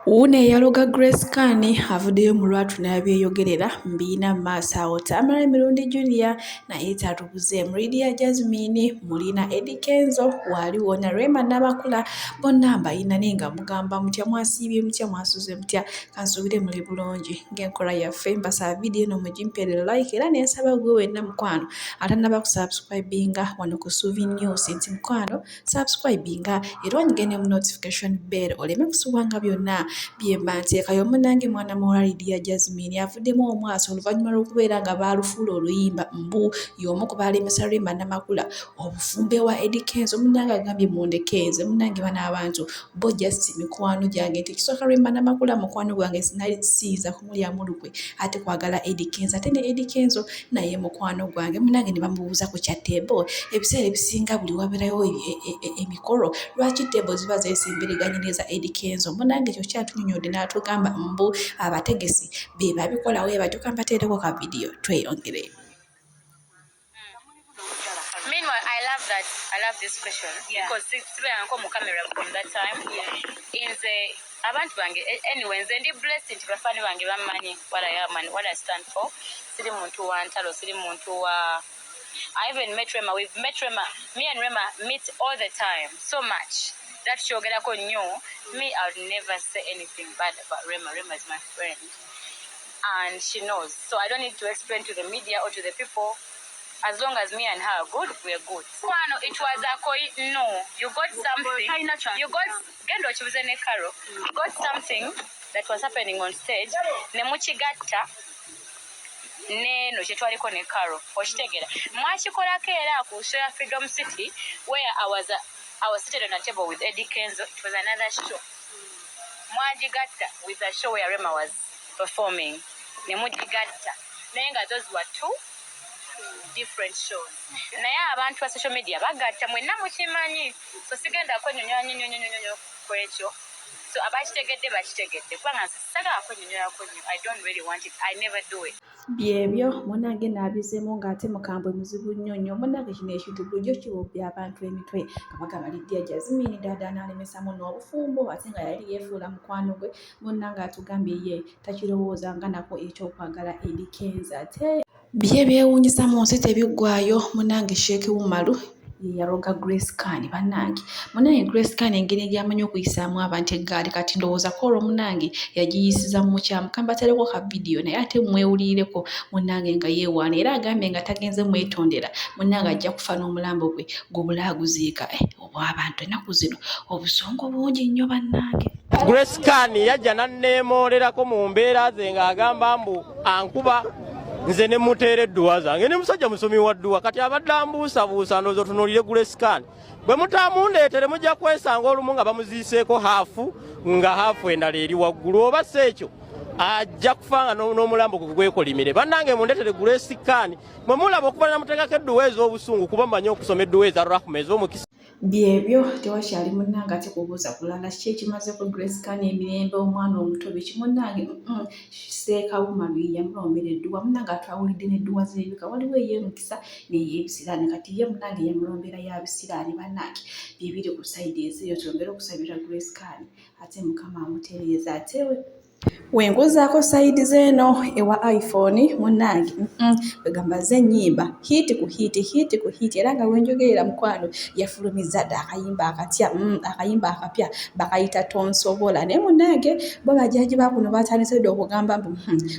Wunno eyalonga Grace Kani avuddeyo mu lwatu n'abyeyogerera mbiina maaso awo tamala emirundi Junior naye tatubuzeemu Ldyia Jasmine mulina Eddy kenzo waliwo na Rema Namakula bonna mbalina naye nga mugamba mutya mwasiibye mutya mwasuze mutya kansuubire muli bulungi ng'enkola yaffe mbasaba vidiyo eno mugimpeere like era n'ensaba gwe wenna mukwano atannaba kusubscribinga wano ku Suvi News nti mukwano subscribinga era onyigende mu notification bell oleme kusubwanga byonna byemba nteekayo munnange mwana muwala Ldyia Jasmine avuddemu omwaso oluvannyuma lw'okubeera nga baalufuula oluyimba mbu y'omu ku baalemesa Rema Namakula obufumbe wa Eddy kenzo munnange agambye mundekenze munnange bana abantu bo just mikwano gyange nti kisooka Rema Namakula mukwano gwange sinali siyiza kumulyamu lukwe ate kwagala Eddy kenzo ate ne Eddy kenzo naye mukwano gwange munnange ne bamubuuza ku kya tebo ebiseera ebisinga buli wabeerayo emikolo lwaki tebo ziba zeesimbiriganyiriza Eddy kenzo munnange ekyo kyatunyonyodde n'atugamba mbu abategesi be babikolawo batyo kambateereko ka vidiyo tweyongere. Meanwhile, I love this question because I'm camera from that time. In the abantu bange anyway, nze ndi blessed nti bafani bange bamanyi what I am and what I stand for. Siri muntu wa ntalo, siri muntu wa I even met Rema. We've met Rema. Me and Rema meet all the time so much. That shogerako knew me, I would never say anything bad about Rema. Rema is my friend. And she knows. So I don't need to explain to the media or to the people. As long as me and her are good, we're good. It was a no. You got something. You got you got something that was happening on stage. Nemuchigatta. No, she told me Caro. Ochitegera. Mwachikolako era ku Freedom City where I was seated on a table with Eddy kenzo. It was another show. Mwajigatta with a show where Rema was performing. Nemujigatta. Nenga those were two different shows. Naye abantu ba social media bagatta mwenna mukimanyi. So sigenda kwenyonyo kwekyo. So abakitegedde bakitegedde. Kubanga sisala kwenyonyo kwenyo. I don't really want it. I never do it. Byebyo munnange n'abizeemu ng'ate mukambwe muzibu nnyo nnyo munnange kino ekintu bulijjo kiwubbya abantu emitwe kabagamba Ldyia Jasmine ddaada n'alemesamu n'obufumbo ate nga yali yeefuula mukwano gwe munnange atugambye ye takirowoozanga nako ekyokwagala Eddy kenzo ate bye byewuunyisa mu nsi tebiggwaayo munnange Sheikh Wumalu eyalonga Grace Kani bannange munnange Grace Kani engeri gy'amanyi okuyisaamu abantu eggaali kati ndowooza ko olwo munnange yagiyisiza mu kyamu kambatereko ka vidiyo naye ate mwewulirireko munnange nga yeewaana era agambye nga tagenze mwetondera munnange ajja kufa n'omulambo gwe gubulaaguziika obwa abantu ennaku zino obusongo bungi nnyo bannange. Grace Kani yajja nanneemoolerako mu mbeera ze ng'agamba mbu ankuba nze ne muteera edduwa zange ne musajja musomi wa dduwa kati abadde ambuusabuusa ndowooza otunuulire Grace Kani bwe mutaamundeetere mujja kwesanga olumu nga bamuziiseeko haafu nga haafu endala eri waggulu oba si ekyo ajja kufanga n'omulambo gwekolimire bannange mundeetere Grace Kani mwe mulaba okuba namuteekako edduwa ez'obusungu kuba mmanyi okusoma edduwa eza rahma ez'omukisa. Byebyo tewakyali munnange ate kubuuza kulala kiki ekimaze ku Grace Kani emirembe omwana omuto biki munnange Seeka Wumalu yamulombera edduwa munnange atwawulidde n'edduwa z'ebika waliwo ey'emukisa n'ey'ebisiraani kati ye munnange yamulombera ya bisiraani bannange bibiri ku sayidi ezeeyo twongere okusabira Grace Kani ate mukama amutereeza ate wenguzaako sayidi zeeno ewa iPhone munnange begamba z'ennyimba hiti ku hiti era nga wenjogerera mukwano yafulumiza dda akayimba akatya akayimba akapya bakayita tonsobola naye munnange bo bajaji bakuno batandise dda okugamba mbu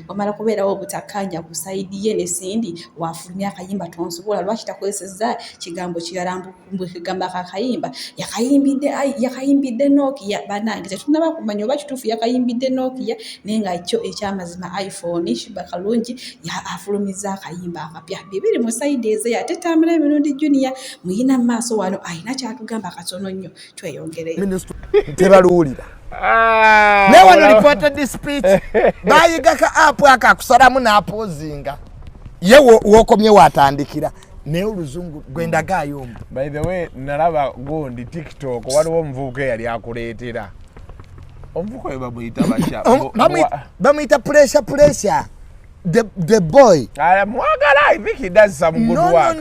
wamala kubeerawo obutakkaanya ku sayidi ye ne Sindi wafulumya akayimba tonsobola lwaki takozesezza kigambo kirala mbu kigamba akayimba yakayimbidde Nokia bannange tetunnaba kumanya oba kituufu yakayimbidde Nokia naye nga ekyo ekyamazima iPhone shiba kalungi afulumiza akayimba akapya bibiri mu sayidi ezeeyo ate tamala emirundi Junior muyina mu maaso wano ayina kyatugamba katono nnyo tweyongere tebaluwulira naye wano reported speech bayigaka apu akakusalamu n'apoozinga ye wookomye watandikira naye oluzungu gwendagaayo mbu. By the way nalaba gondi TikTok waliwo omuvubuka eyali akuleetera omuvubuka we bamuyita basha bamuyita pressure the boy mwagala I think he does some good work.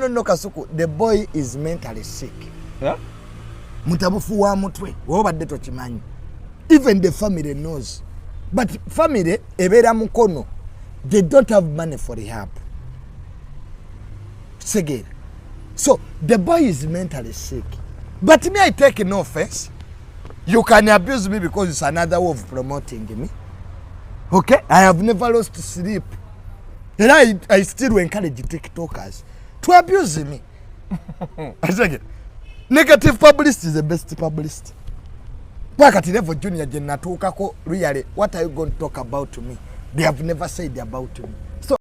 No Kasuku, the boy is mentally sick. Mutabufu wa mutwe wowe badde tokimanyi Even the family knows. But family, ebera mukono, they don't have money for rehab. Again. So the boy is mentally sick. But me, I take no offense. You can abuse me because it's another way of promoting me. Okay? I have never lost sleep. And I still encourage TikTokers to abuse me. I say again. Negative publicity is the best publicity. Wakati level junior jenatuka ko really, what are you going to talk about to me? They have never said about me.